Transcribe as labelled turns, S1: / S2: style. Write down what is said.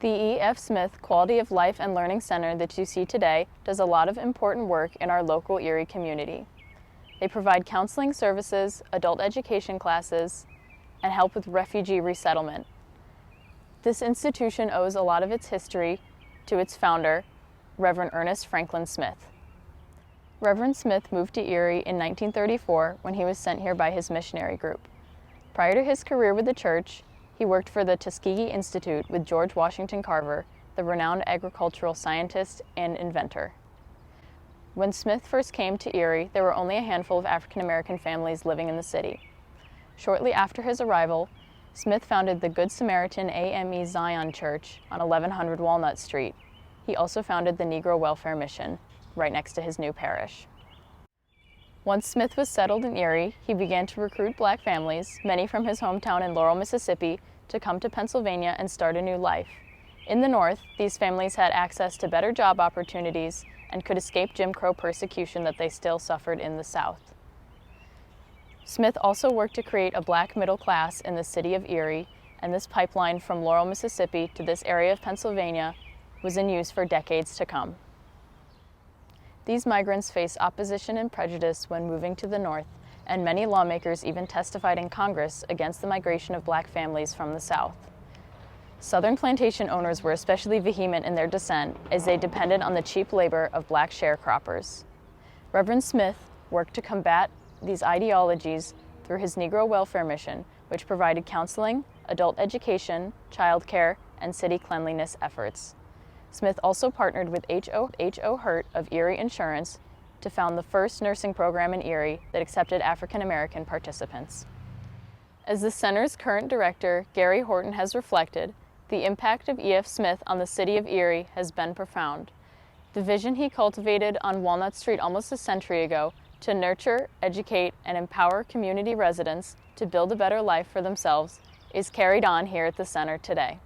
S1: The E.F. Smith Quality of Life and Learning Center that you see today does a lot of important work in our local Erie community. They provide counseling services, adult education classes, and help with refugee resettlement. This institution owes a lot of its history to its founder, Reverend Ernest Franklin Smith. Reverend Smith moved to Erie in 1934 when he was sent here by his missionary group. Prior to his career with the church, he worked for the Tuskegee Institute with George Washington Carver, the renowned agricultural scientist and inventor. When Smith first came to Erie, there were only a handful of African American families living in the city. Shortly after his arrival, Smith founded the Good Samaritan AME Zion Church on 1100 Walnut Street. He also founded the Negro Welfare Mission, right next to his new parish. Once Smith was settled in Erie, he began to recruit black families, many from his hometown in Laurel, Mississippi, to come to Pennsylvania and start a new life. In the North, these families had access to better job opportunities and could escape Jim Crow persecution that they still suffered in the South. Smith also worked to create a black middle class in the city of Erie, and this pipeline from Laurel, Mississippi to this area of Pennsylvania was in use for decades to come. These migrants face opposition and prejudice when moving to the North, and many lawmakers even testified in Congress against the migration of black families from the South. Southern plantation owners were especially vehement in their dissent as they depended on the cheap labor of black sharecroppers. Reverend Smith worked to combat these ideologies through his Negro Welfare Mission, which provided counseling, adult education, child care, and city cleanliness efforts. Smith also partnered with H.O. Hurt of Erie Insurance to found the first nursing program in Erie that accepted African American participants. As the center's current director, Gary Horton, has reflected, the impact of E.F. Smith on the city of Erie has been profound. The vision he cultivated on Walnut Street almost a century ago to nurture, educate, and empower community residents to build a better life for themselves is carried on here at the center today.